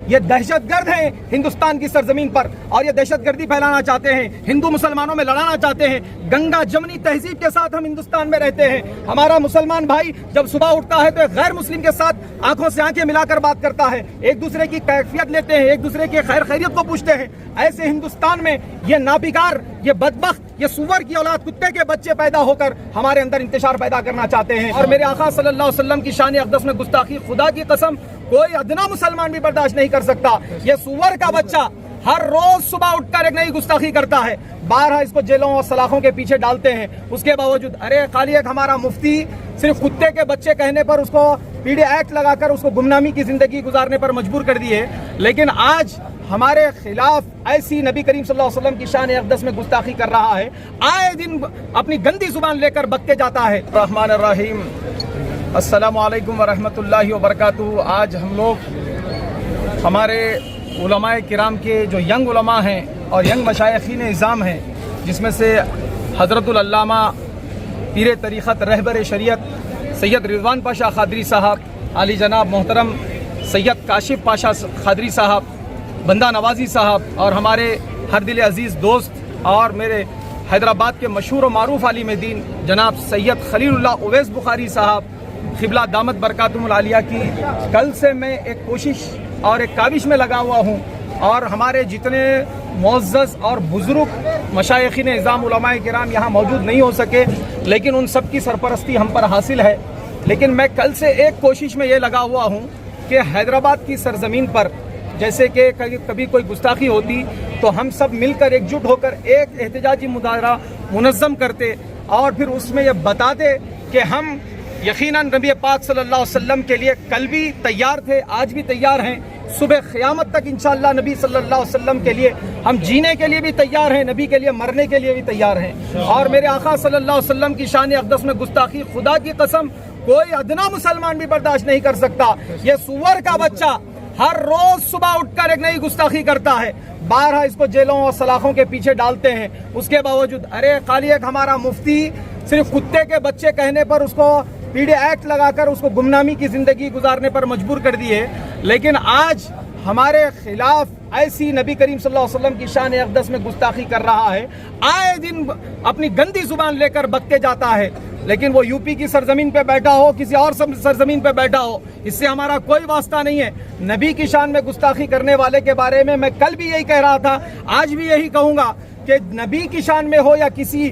یہ دہشت گرد ہیں ہندوستان کی سرزمین پر، اور یہ دہشت گردی پھیلانا چاہتے ہیں، ہندو مسلمانوں میں لڑانا چاہتے ہیں۔ گنگا جمنی تہذیب کے ساتھ ہم ہندوستان میں رہتے ہیں۔ ہمارا مسلمان بھائی جب صبح اٹھتا ہے تو ایک غیر مسلم کے ساتھ آنکھوں سے آنکھیں ملا کر بات کرتا ہے، ایک دوسرے کی کیفیت لیتے ہیں، ایک دوسرے کی خیر خیریت کو پوچھتے ہیں۔ ایسے ہندوستان میں یہ نابکار، یہ بدبخت، یہ سور کی اولاد، کتے کے بچے پیدا ہو کر ہمارے اندر انتشار پیدا کرنا چاہتے ہیں۔ اور میرے آقا صلی اللہ علیہ وسلم کی شان اقدس میں گستاخی خدا کی قسم کوئی ادنا مسلمان بھی برداشت نہیں کر سکتا۔ یہ سور کا بچہ ہر روز صبح اٹھ کر ایک نئی گستاخی کرتا ہے، بارہا اس کو جیلوں اور سلاخوں کے پیچھے ڈالتے ہیں۔ اس کے باوجود خالی ایک ہمارا مفتی صرف کتے کے بچے کہنے پر اس کو پی ڈی ایکٹ لگا کر اس کو گمنامی کی زندگی گزارنے پر مجبور کر دیے، لیکن آج ہمارے خلاف ایسی نبی کریم صلی اللہ علیہ وسلم کی شان اقدس میں گستاخی کر رہا ہے، آئے دن اپنی گندی زبان لے کر بکتے جاتا ہے۔ الرحمن الرحیم، السلام علیکم ورحمۃ اللہ وبرکاتہ۔ آج ہم لوگ ہمارے علماء کرام کے جو ینگ علماء ہیں اور ینگ مشائخین اعظام ہیں، جس میں سے حضرت العلامہ پیر طریقت رہبر شریعت سید رضوان پاشا قادری صاحب، علی جناب محترم سید کاشف پاشا قادری صاحب، بندہ نوازی صاحب، اور ہمارے ہر دل عزیز دوست اور میرے حیدرآباد کے مشہور و معروف عالم دین جناب سید خلیل اللہ اویس بخاری صاحب قبلہ دامت برکاتہم العالیہ کی کل سے میں ایک کوشش اور ایک کاوش میں لگا ہوا ہوں، اور ہمارے جتنے معزز اور بزرگ مشائخین اعظام علماء کرام یہاں موجود نہیں ہو سکے، لیکن ان سب کی سرپرستی ہم پر حاصل ہے۔ لیکن میں کل سے ایک کوشش میں یہ لگا ہوا ہوں کہ حیدرآباد کی سرزمین پر جیسے کہ کبھی کوئی گستاخی ہوتی تو ہم سب مل کر ایک جٹ ہو کر ایک احتجاجی مظاہرہ منظم کرتے، اور پھر اس میں یہ بتاتے کہ ہم یقیناً نبی پاک صلی اللہ علیہ وسلم کے لیے کل بھی تیار تھے، آج بھی تیار ہیں، صبح قیامت تک انشاءاللہ نبی صلی اللہ علیہ وسلم کے لیے ہم جینے کے لیے بھی تیار ہیں، نبی کے لیے مرنے کے لیے بھی تیار ہیں۔ اور میرے آقا صلی اللہ علیہ وسلم کی شان اقدس میں گستاخی خدا کی قسم کوئی ادنا مسلمان بھی برداشت نہیں کر سکتا۔ یہ سور کا بچہ ہر روز صبح اٹھ کر ایک نئی گستاخی کرتا ہے، بارہا اس کو جیلوں اور سلاخوں کے پیچھے ڈالتے ہیں۔ اس کے باوجود خالی ایک ہمارا مفتی صرف کتے کے بچے کہنے پر اس کو پی ڈی ایکٹ لگا کر اس کو گمنامی کی زندگی گزارنے پر مجبور کر دیے، لیکن آج ہمارے خلاف ایسی نبی کریم صلی اللہ علیہ وسلم کی شان اقدس میں گستاخی کر رہا ہے، آئے دن اپنی گندی زبان لے کر بکتے جاتا ہے۔ لیکن وہ یو پی کی سرزمین پہ بیٹھا ہو، کسی اور سرزمین پہ بیٹھا ہو، اس سے ہمارا کوئی واسطہ نہیں ہے۔ نبی کی شان میں گستاخی کرنے والے کے بارے میں میں کل بھی یہی کہہ رہا تھا، آج بھی یہی کہوں گا کہ نبی کی شان میں ہو یا کسی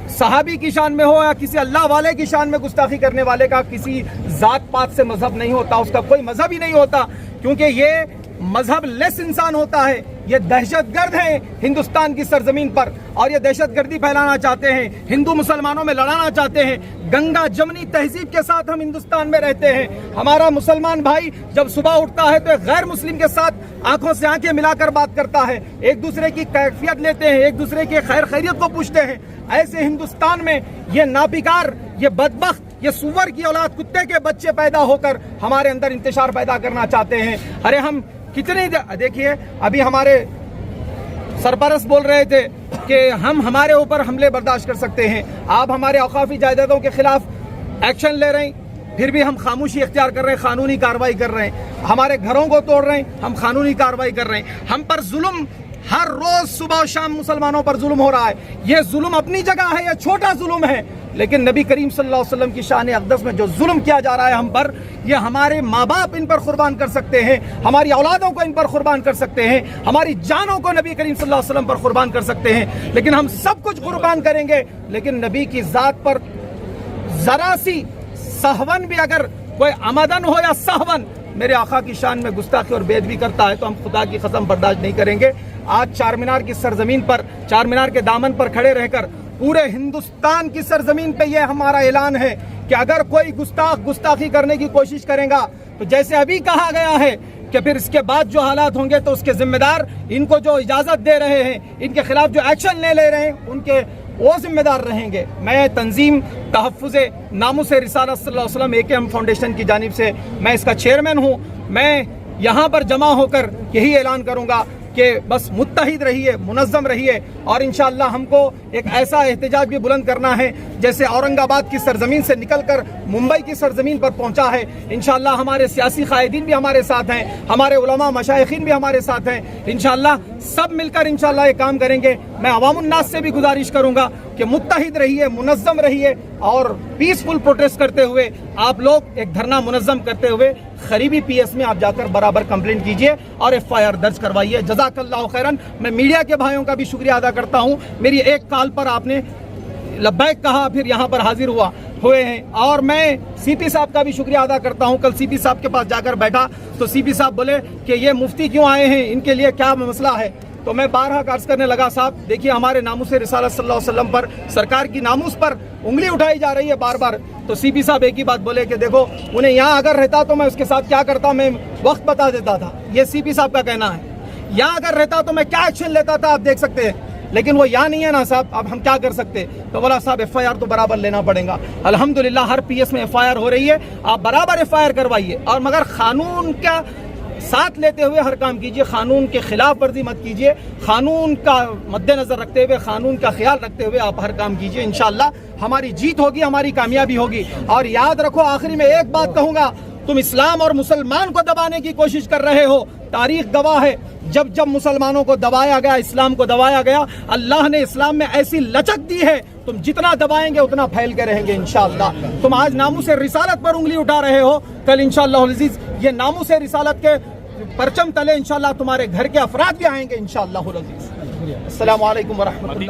صحابی کی شان میں ہو یا کسی اللہ والے کی شان میں گستاخی کرنے والے کا کسی ذات پات سے مذہب نہیں ہوتا، اس کا کوئی مذہب ہی نہیں ہوتا، کیونکہ یہ مذہب لیس انسان ہوتا ہے۔ یہ دہشت گرد ہیں ہندوستان کی سرزمین پر، اور یہ دہشت گردی پھیلانا چاہتے ہیں، ہندو مسلمانوں میں لڑانا چاہتے ہیں۔ گنگا جمنی تہذیب کے ساتھ ہم ہندوستان میں رہتے ہیں۔ ہمارا مسلمان بھائی جب صبح اٹھتا ہے تو ایک غیر مسلم کے ساتھ آنکھوں سے آنکھیں ملا کر بات کرتا ہے، ایک دوسرے کی کیفیت لیتے ہیں، ایک دوسرے کی خیر خیریت کو پوچھتے ہیں۔ ایسے ہندوستان میں یہ نابکار، یہ بدبخت، یہ سور کی اولاد، کتے کے بچے پیدا ہو کر ہمارے اندر انتشار پیدا کرنا چاہتے ہیں۔ ارے ہم کتنے دیکھیے، ابھی ہمارے سرپرست بول رہے تھے کہ ہم ہمارے اوپر حملے برداشت کر سکتے ہیں، آپ ہمارے اوقافی جائیدادوں کے خلاف ایکشن لے رہے ہیں، پھر بھی ہم خاموشی اختیار کر رہے ہیں، قانونی کارروائی کر رہے ہیں، ہمارے گھروں کو توڑ رہے ہیں، ہم قانونی کارروائی کر رہے ہیں۔ ہم پر ظلم ہر روز صبح و شام مسلمانوں پر ظلم ہو رہا ہے۔ یہ ظلم اپنی جگہ ہے، یہ چھوٹا ظلم ہے، لیکن نبی کریم صلی اللہ علیہ وسلم کی شان اقدس میں جو ظلم کیا جا رہا ہے ہم پر، یہ ہمارے ماں باپ ان پر قربان کر سکتے ہیں، ہماری اولادوں کو ان پر قربان کر سکتے ہیں، ہماری جانوں کو نبی کریم صلی اللہ علیہ وسلم پر قربان کر سکتے ہیں، لیکن ہم سب کچھ قربان کریں گے، لیکن نبی کی ذات پر ذرا سی سہون بھی اگر کوئی عمدن ہو یا سہون میرے آقا کی شان میں گستاخی اور بے ادبی کرتا ہے تو ہم خدا کی قسم برداشت نہیں کریں گے۔ آج چار مینار کی سرزمین پر، چار مینار کے دامن پر کھڑے رہ کر پورے ہندوستان کی سرزمین پہ یہ ہمارا اعلان ہے کہ اگر کوئی گستاخی کرنے کی کوشش کرے گا تو جیسے ابھی کہا گیا ہے کہ پھر اس کے بعد جو حالات ہوں گے تو اس کے ذمہ دار ان کو جو اجازت دے رہے ہیں، ان کے خلاف جو ایکشن لے رہے ہیں، ان کے وہ ذمہ دار رہیں گے۔ میں تنظیم تحفظ ناموس رسالت صلی اللہ علیہ وسلم AKM فاؤنڈیشن کی جانب سے میں اس کا چیئرمین ہوں۔ میں یہاں پر جمع ہو کر یہی اعلان کروں گا کہ بس متحد رہیے, منظم رہیے, اور انشاءاللہ ہم کو ایک ایسا احتجاج بھی بلند کرنا ہے جیسے اورنگ آباد کی سرزمین سے نکل کر ممبئی کی سرزمین پر پہنچا ہے. انشاءاللہ ہمارے سیاسی قائدین بھی ہمارے ساتھ ہیں, ہمارے علماء مشائخین بھی ہمارے ساتھ ہیں. انشاءاللہ سب مل کر انشاءاللہ یہ کام کریں گے. میں عوام الناس سے بھی گزارش کروں گا کہ متحد رہیے, منظم رہیے, اور پیسفل پروٹیسٹ کرتے ہوئے آپ لوگ ایک دھرنا منظم کرتے ہوئے قریبی پی ایس میں آپ جا کر برابر کمپلینٹ کیجئے اور ایف آئی آر درج کروائیے. جزاک اللہ خیرن. میں میڈیا کے بھائیوں کا بھی شکریہ ادا کرتا ہوں. میری ایک کال پر آپ نے لبیک کہا, پھر یہاں پر حاضر ہوئے ہیں, اور میں سی پی صاحب کا بھی شکریہ ادا کرتا ہوں. کل سی پی صاحب کے پاس جا کر بیٹھا تو سی پی صاحب بولے کہ یہ مفتی کیوں آئے ہیں, ان کے لیے کیا مسئلہ ہے. تو میں بارہا عرض کرنے لگا, صاحب دیکھیے ہمارے ناموس رسالت صلی اللہ علیہ وسلم پر, سرکار کی ناموس پر انگلی اٹھائی جا رہی ہے بار بار. تو سی پی صاحب ایک ہی بات بولے کہ دیکھو انہیں یہاں اگر رہتا تو میں اس کے ساتھ کیا کرتا, میں وقت بتا دیتا تھا. یہ سی پی صاحب کا کہنا ہے. یہاں اگر رہتا تو میں کیا ایکشن لیتا تھا آپ دیکھ سکتے ہیں, لیکن وہ یہاں نہیں ہے نا صاحب, اب ہم کیا کر سکتے. تو بولا صاحب ایف آئی آر تو برابر لینا پڑے گا. الحمدللہ ہر پی ایس میں ایف آئی آر ہو رہی ہے, آپ برابر ایف آئی آر کروائیے, اور مگر قانون کا ساتھ لیتے ہوئے ہر کام کیجئے, قانون کے خلاف ورزی مت کیجئے, قانون کا مد نظر رکھتے ہوئے, قانون کا خیال رکھتے ہوئے آپ ہر کام کیجئے. انشاءاللہ ہماری جیت ہوگی, ہماری کامیابی ہوگی. اور یاد رکھو, آخری میں ایک بات کہوں گا, تم اسلام اور مسلمان کو دبانے کی کوشش کر رہے ہو. تاریخ گواہ ہے, جب جب مسلمانوں کو دبایا گیا, اسلام کو دبایا گیا, اللہ نے اسلام میں ایسی لچک دی ہے, تم جتنا دبائیں گے اتنا پھیل کے رہیں گے انشاءاللہ. تم آج ناموس رسالت پر انگلی اٹھا رہے ہو, کل انشاءاللہ العزیز یہ ناموس رسالت کے پرچم تلے انشاءاللہ تمہارے گھر کے افراد بھی آئیں گے انشاءاللہ العزیز. السلام علیکم ورحمۃ اللہ.